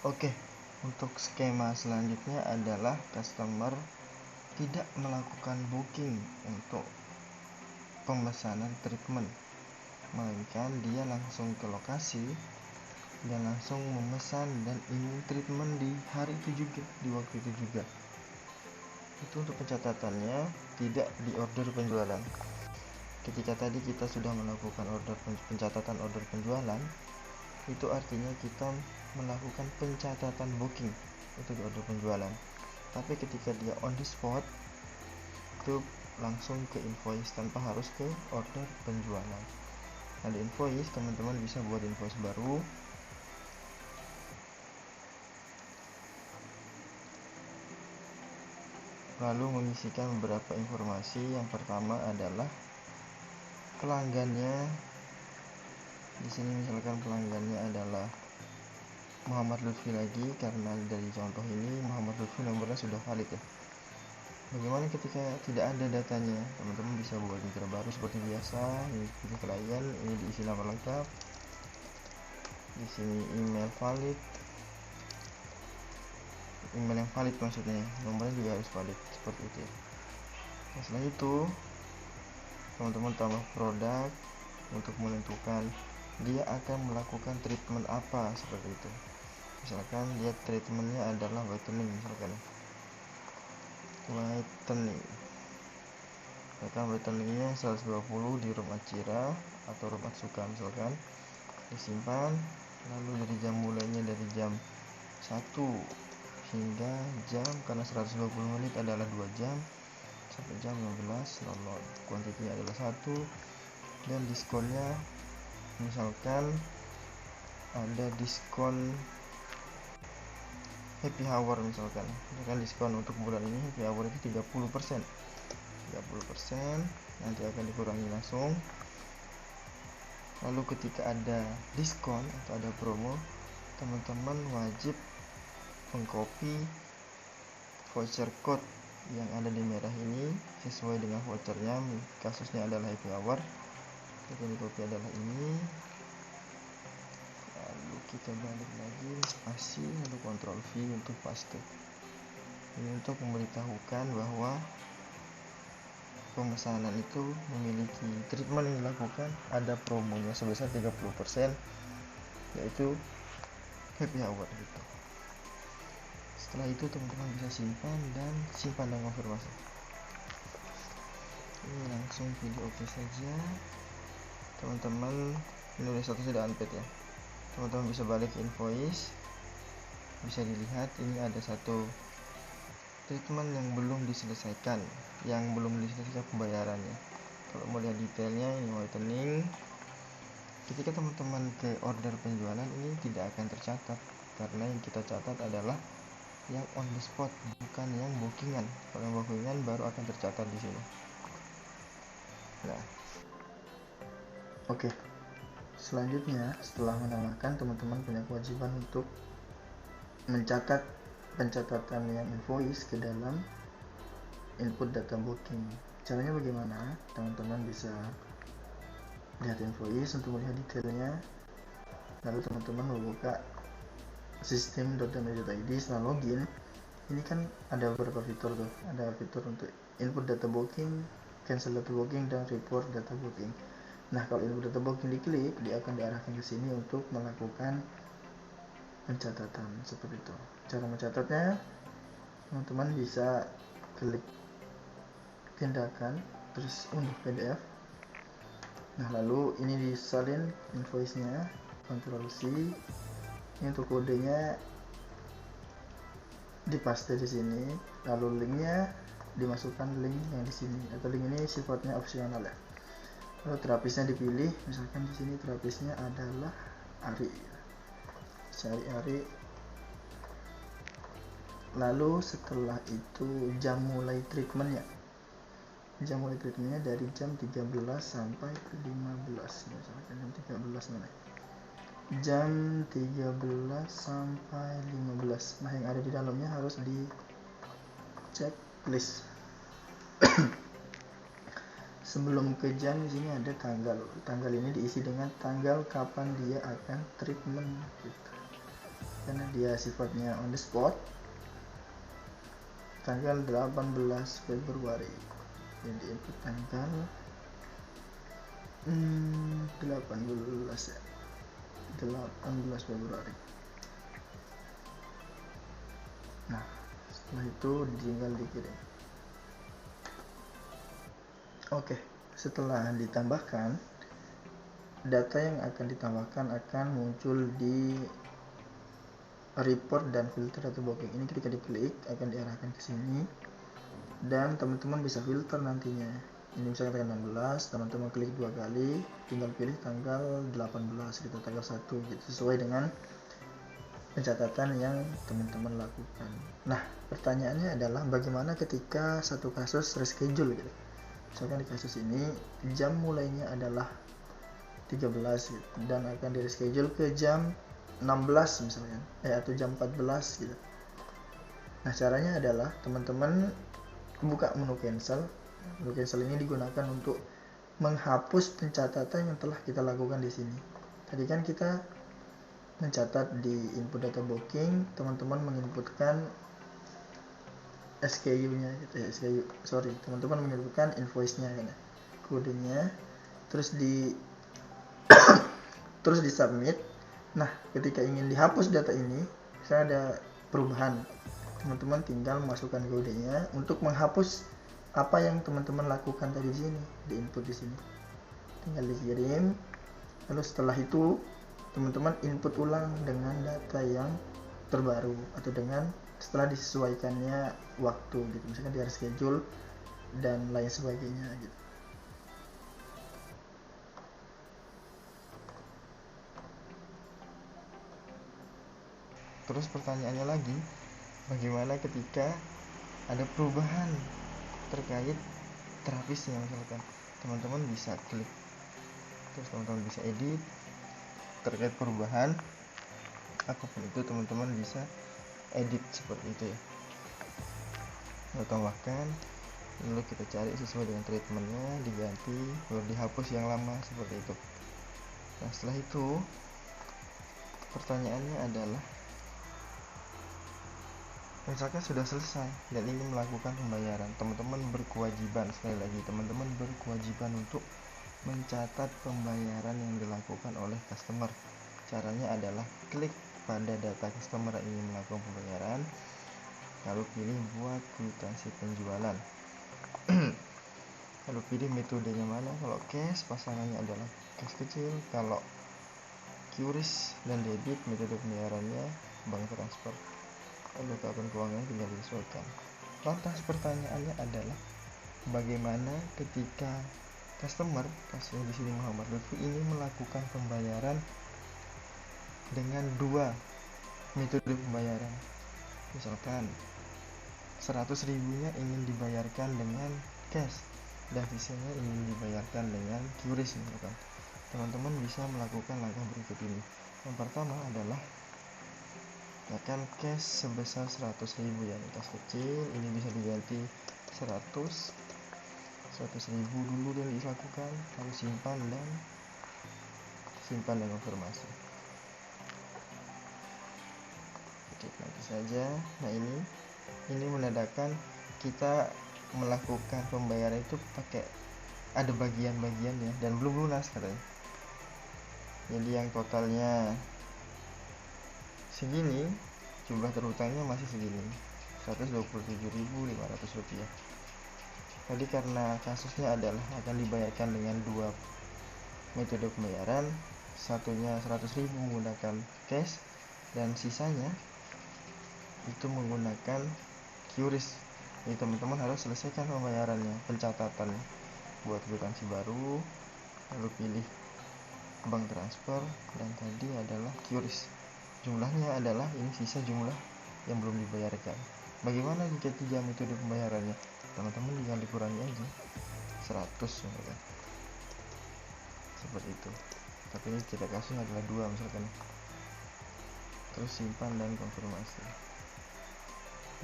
Oke, untuk skema selanjutnya adalah customer tidak melakukan booking untuk pemesanan treatment, melainkan dia langsung ke lokasi dan langsung memesan dan ingin treatment di hari itu juga, di waktu itu juga. Itu untuk pencatatannya, tidak di order penjualan. Ketika tadi kita sudah melakukan pencatatan order penjualan, itu artinya kita melakukan pencatatan booking itu di order penjualan. Tapi ketika dia on the spot, itu langsung ke invoice tanpa harus ke order penjualan. Nah, di invoice teman-teman bisa buat invoice baru, lalu mengisikan beberapa informasi. Yang pertama adalah pelanggannya. Di sini misalkan pelanggannya adalah Muhammad Lutfi lagi, karena dari contoh ini Muhammad Lutfi nomornya sudah valid ya. Bagaimana ketika tidak ada datanya? Teman-teman bisa buat mitra baru seperti biasa. Ini pilih klien, ini diisi nama lengkap, di sini email valid, email yang valid maksudnya, nomornya juga harus valid seperti itu ya. Nah, setelah itu teman-teman tambah produk untuk menentukan dia akan melakukan treatment apa, seperti itu. Misalkan dia treatmentnya adalah whitening, misalkan whiteningnya 120 di room Acira atau room Atsuka misalkan, disimpan. Lalu dari jam mulainya dari jam 1 hingga jam, karena 120 menit adalah 2 jam, sampai jam 15.00. Kuantitinya adalah 1, dan diskonnya misalkan ada diskon happy hour, misalkan diskon untuk bulan ini happy hour itu 30%, nanti akan dikurangi langsung. Lalu ketika ada diskon atau ada promo, teman-teman wajib mengcopy voucher code yang ada di merah ini sesuai dengan vouchernya. Kasusnya adalah happy hour, yang di-copy adalah ini. Lalu kita balik lagi spasi, lalu Ctrl V untuk paste. Ini untuk memberitahukan bahwa pemesanan itu memiliki treatment yang dilakukan ada promonya sebesar 30%, yaitu happy hour gitu. Setelah itu teman-teman bisa simpan dan konfirmasi. Ini langsung pilih oke saja. Teman-teman, ini udah statusnya sudah unpaid ya. Teman-teman bisa balik invoice, bisa dilihat ini ada satu treatment yang belum diselesaikan pembayarannya. Kalau mau lihat detailnya, ini whitening. Ketika teman-teman ke order penjualan, ini tidak akan tercatat, karena yang kita catat adalah yang on the spot, bukan yang bookingan. Kalau yang bookingan baru akan tercatat di sini. Nah, oke. Selanjutnya, setelah menambahkan, teman-teman punya kewajiban untuk mencatat pencatatan yang invoice ke dalam input data booking. Caranya bagaimana? Teman-teman bisa lihat invoice untuk melihat detailnya. Lalu teman-teman membuka system.damage.id. Setelah login, ini kan ada beberapa fitur tuh. Ada fitur untuk input data booking, cancel data booking, dan report data booking. Nah, kalau input data booking diklik, dia akan diarahkan ke sini untuk melakukan pencatatan seperti itu. Cara mencatatnya, teman-teman bisa klik tindakan, terus unduh PDF. Nah, lalu ini disalin invoice-nya, Ctrl C. Ini untuk kodenya dipaste di sini, lalu linknya dimasukkan link yang di sini, atau link ini sifatnya opsional ya. Lalu terapisnya dipilih, misalkan di sini terapisnya adalah Ari, cari Ari. Lalu setelah itu jam mulai treatmentnya dari jam 13 sampai 15, misalkan jam 13 mana? Jam 13 sampai 15. Nah, yang ada di dalamnya harus di checklist. Sebelum ke jam, di sini ada tanggal. Tanggal ini diisi dengan tanggal kapan dia akan treatment gitu. karena dia sifatnya on the spot. Tanggal 18 Februari yang diinput tanggal 18 ya, 18 Februari. Nah, setelah itu tinggal dikirim. Oke, setelah ditambahkan, data yang akan ditambahkan akan muncul di report dan filter atau booking. Ini ketika diklik akan diarahkan ke sini dan teman-teman bisa filter nantinya. Ini misalnya tanggal 16, teman-teman klik 2 kali, tinggal pilih tanggal 18 gitu, tanggal 1 gitu, sesuai dengan pencatatan yang teman-teman lakukan. Nah, pertanyaannya adalah bagaimana ketika satu kasus reschedule gitu. Misalkan di kasus ini jam mulainya adalah 13 gitu, dan akan di reschedule ke jam 16 misalkan, atau jam 14 gitu. Nah, caranya adalah teman-teman buka menu cancel. Menu cancel ini digunakan untuk menghapus pencatatan yang telah kita lakukan di sini. Tadi kan kita mencatat di input data booking, teman-teman menginputkan SKU-nya gitu ya, teman-teman menginputkan invoice-nya kan ya, kodenya, terus di submit. Nah, ketika ingin dihapus data ini, misalnya ada perubahan, teman-teman tinggal masukkan kodenya untuk menghapus apa yang teman-teman lakukan tadi di sini, di input di sini. Tinggal dikirim. Lalu setelah itu teman-teman input ulang dengan data yang terbaru atau dengan setelah disesuaikannya waktu gitu, misalkan di reschedule dan lain sebagainya gitu. Terus pertanyaannya lagi, bagaimana ketika ada perubahan terkait terapisnya? Misalkan teman-teman bisa klik, terus teman-teman bisa edit terkait perubahan apapun itu, teman-teman bisa edit seperti itu ya, lalu tambahkan, lalu kita cari sesuai dengan treatmentnya, diganti, lalu dihapus yang lama seperti itu. Nah, setelah itu pertanyaannya adalah, misalkan sudah selesai dan ingin melakukan pembayaran, teman-teman berkewajiban, sekali lagi teman-teman berkewajiban untuk mencatat pembayaran yang dilakukan oleh customer. Caranya adalah klik pada data customer yang ingin melakukan pembayaran, lalu pilih buat kwitansi penjualan. Lalu pilih metodenya mana, kalau cash pasangannya adalah cash kecil, kalau QRIS dan debit metode pembayarannya bank transfer. Lalu akun keuangan tinggal disesuaikan. Lantas pertanyaannya adalah, bagaimana ketika customer, kasusnya di sini Muhammad Lutfi, ini melakukan pembayaran dengan dua metode pembayaran. Misalkan 100 ribunya ingin dibayarkan dengan cash dan sisanya ingin dibayarkan dengan QRIS misalkan. Teman-teman bisa melakukan langkah berikut ini. Yang pertama adalah akan cash sebesar 100 ribu ya, cash kecil, ini bisa diganti 100 ribu dulu yang dilakukan, lalu simpan dan konfirmasi. Oke, nanti saja. Nah, ini menandakan kita melakukan pembayaran itu pakai ada bagian-bagiannya dan belum lunas katanya. Jadi yang totalnya segini, jumlah terhutangnya masih segini, 127.500 rupiah. Tadi karena kasusnya adalah akan dibayarkan dengan dua metode pembayaran, satunya 100.000 menggunakan cash dan sisanya itu menggunakan QRIS. Jadi teman-teman harus selesaikan pembayarannya, pencatatannya, buat kwitansi baru, lalu pilih bank transfer, dan tadi adalah QRIS. Jumlahnya adalah ini sisa jumlah yang belum dibayarkan. Bagaimana jika 3 metode pembayarannya? Teman-teman tinggal dikurangi aja 100 misalkan. Seperti itu. Tapi ini kita kasusnya adalah 2 misalkan. Terus simpan dan konfirmasi.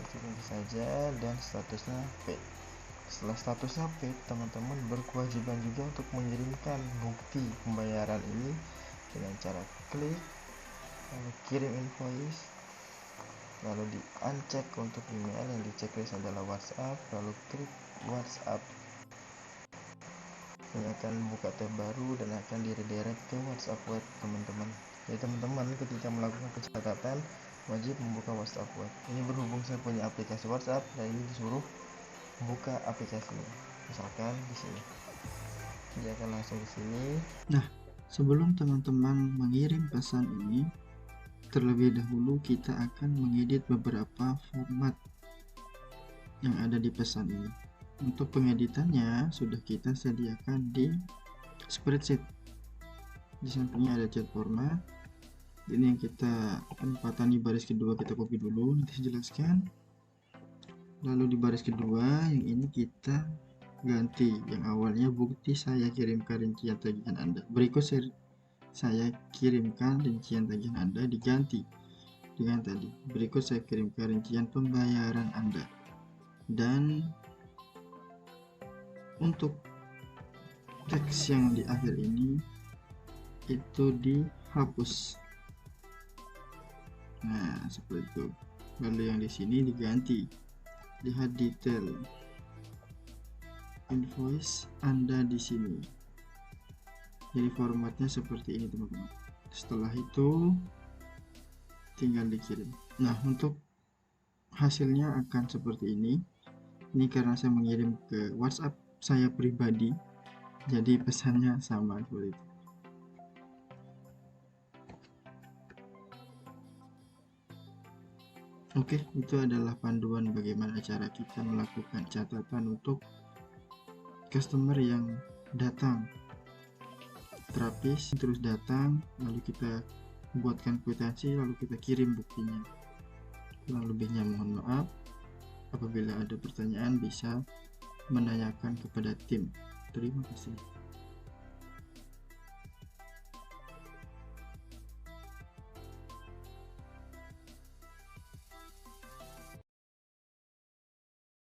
Itu saja, dan statusnya paid. Setelah statusnya paid, teman-teman berkewajiban juga untuk mengirimkan bukti pembayaran ini dengan cara klik lalu kirim invoice, lalu di uncheck untuk email, yang di checklist adalah WhatsApp, lalu klik WhatsApp. Ini akan buka tab baru dan akan redirect ke WhatsApp web teman-teman. Jadi teman-teman ketika melakukan pencatatan wajib membuka WhatsApp web. Ini berhubung saya punya aplikasi WhatsApp, dan ini disuruh buka aplikasinya. Misalkan di sini, dia akan langsung ke sini. Nah, sebelum teman-teman mengirim pesan ini, terlebih dahulu kita akan mengedit beberapa format yang ada di pesan ini. Untuk pengeditannya sudah kita sediakan di spreadsheet. Di sampingnya ada chat format. Ini yang kita penempatan di baris kedua, kita copy dulu, nanti saya jelaskan. Lalu di baris kedua yang ini kita ganti, yang awalnya bukti saya kirimkan rincian tagihan Anda. Berikut saya kirimkan rincian tagihan Anda diganti dengan tadi. Berikut saya kirimkan rincian pembayaran Anda. Dan untuk teks yang di akhir ini itu dihapus. Nah, seperti itu. Lalu yang di sini diganti. Lihat detail invoice Anda di sini. Jadi formatnya seperti ini, teman-teman. Setelah itu tinggal dikirim. Nah, untuk hasilnya akan seperti ini. Ini karena saya mengirim ke WhatsApp saya pribadi, jadi pesannya sama seperti itu. Oke, itu adalah panduan bagaimana cara kita melakukan catatan untuk customer yang datang terapis, terus datang, lalu kita buatkan kwitansi, lalu kita kirim buktinya. Kurang lebihnya mohon maaf. Apabila ada pertanyaan bisa menanyakan kepada tim. Terima kasih.